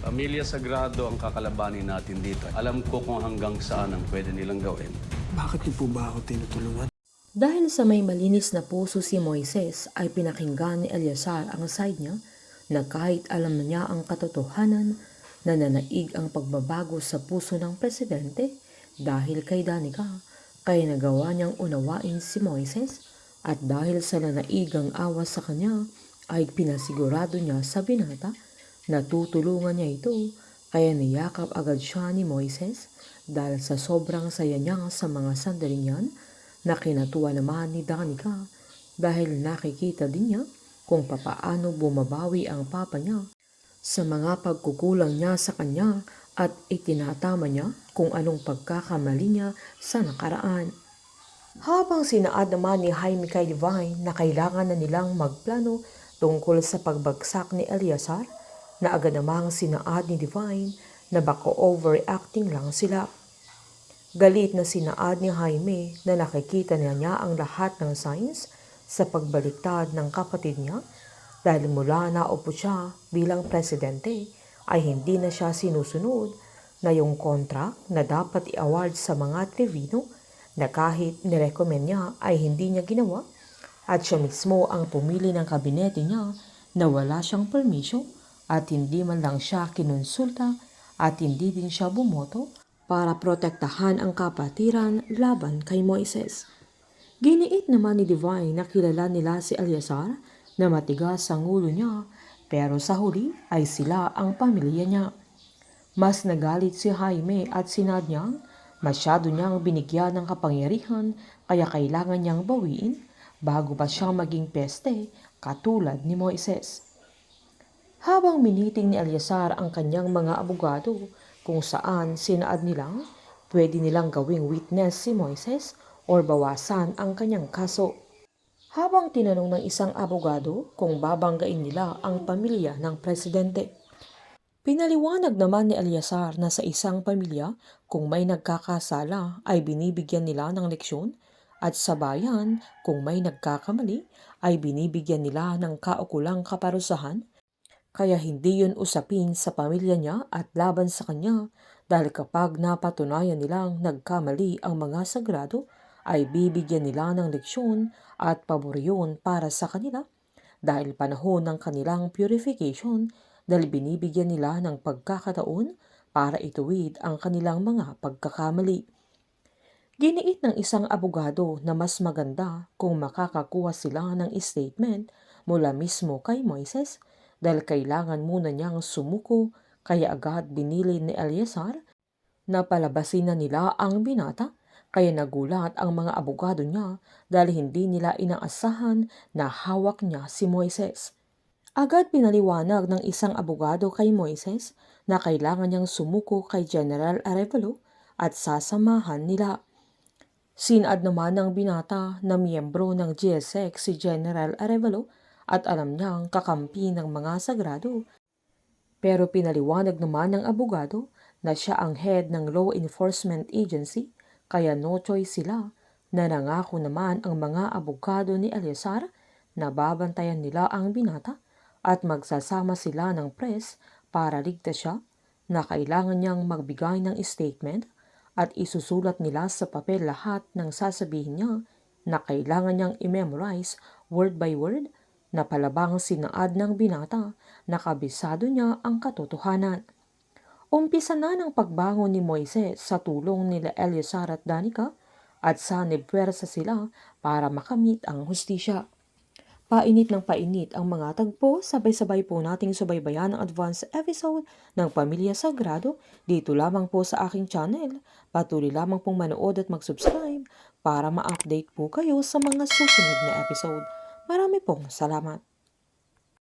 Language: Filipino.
Pamilya Sagrado ang kakalabanin natin dito. Alam ko kung hanggang saan ang pwede nilang gawin. Bakit niyo po ba ako tinutulungan? Dahil sa may malinis na puso si Moises ay pinakinggan ni Eleazar ang side niya na kahit alam na niya ang katotohanan na nanaig ang pagbabago sa puso ng presidente dahil kay Danica, kaya nagawa niyang unawain si Moises at dahil sa nanaigang awa sa kanya ay pinasigurado niya sa binata na tutulungan niya ito, kaya niyakap agad siya ni Moises dahil sa sobrang saya niya sa mga sandaling yan na kinatuwa naman ni Danica dahil nakikita din niya kung papaano bumabawi ang papa niya sa mga pagkukulang niya sa kanya at itinatama niya kung anong pagkakamali niya sa nakaraan. Habang sinaad naman ni Jaime kay Divine na kailangan na nilang magplano tungkol sa pagbagsak ni Eleazar, na agad namang sinaad ni Divine na baka overreacting lang sila. Galit na sinaad ni Jaime na nakikita niya ang lahat ng signs sa pagbaliktad ng kapatid niya dahil mula naupo siya bilang presidente ay hindi na siya sinusunod na yung contract na dapat i-award sa mga Trevino na kahit nirecommend niya ay hindi niya ginawa at siya mismo ang pumili ng kabinete niya na wala siyang permisyon at hindi man lang siya kinonsulta at hindi din siya bumoto para protektahan ang kapatiran laban kay Moises. Giniit naman ni Divine na kilala nila si Eleazar na matigas ang ulo niya pero sa huli ay sila ang pamilya niya. Mas nagalit si Jaime at sinad niyang masyado niyang binigyan ng kapangyarihan kaya kailangan niyang bawiin bago pa siya maging peste katulad ni Moises. Habang miniting ni Eleazar ang kanyang mga abogado kung saan sinaad nilang pwede nilang gawing witness si Moises o bawasan ang kanyang kaso. Habang tinanong ng isang abogado kung babanggain nila ang pamilya ng presidente. Pinaliwanag naman ni Eleazar na sa isang pamilya kung may nagkakasala ay binibigyan nila ng leksyon at sa bayan kung may nagkakamali ay binibigyan nila ng kaukulang kaparusahan. Kaya hindi yun usapin sa pamilya niya at laban sa kanya dahil kapag napatunayan nilang nagkamali ang mga sagrado ay bibigyan nila ng leksyon at pabor yun para sa kanila dahil panahon ng kanilang purification dahil binibigyan nila ng pagkakataon para ituwid ang kanilang mga pagkakamali. Giniit ng isang abogado na mas maganda kung makakakuha sila ng statement mula mismo kay Moises dahil kailangan muna niyang sumuko kaya agad binili ni Eleazar na palabasin na nila ang binata kaya nagulat ang mga abogado niya dahil hindi nila inaasahan na hawak niya si Moises. Agad pinaliwanag ng isang abogado kay Moises na kailangan niyang sumuko kay General Arevalo at sasamahan nila. Sinad naman ng binata na miyembro ng GSX si General Arevalo at alam niyang kakampi ng mga sagrado. Pero pinaliwanag naman ng abogado na siya ang head ng Law Enforcement Agency kaya no choice sila na nangako naman ang mga abogado ni Eleazar na babantayan nila ang binata at magsasama sila ng press para ligtas siya na kailangan niyang magbigay ng statement at isusulat nila sa papel lahat ng sasabihin niya na kailangan niyang i-memorize word by word na palabang sinaad ng binata na kabisado niya ang katotohanan. Umpisa na ng pagbangon ni Moises sa tulong nila Eleazar at Danica at sanibwersa sila para makamit ang hustisya. Painit ng painit ang mga tagpo, sabay-sabay po nating subaybayan ang advance episode ng Pamilya Sagrado dito lamang po sa aking channel. Patuloy lamang pong manood at mag-subscribe para ma-update po kayo sa mga susunod na episode. Marami pong salamat.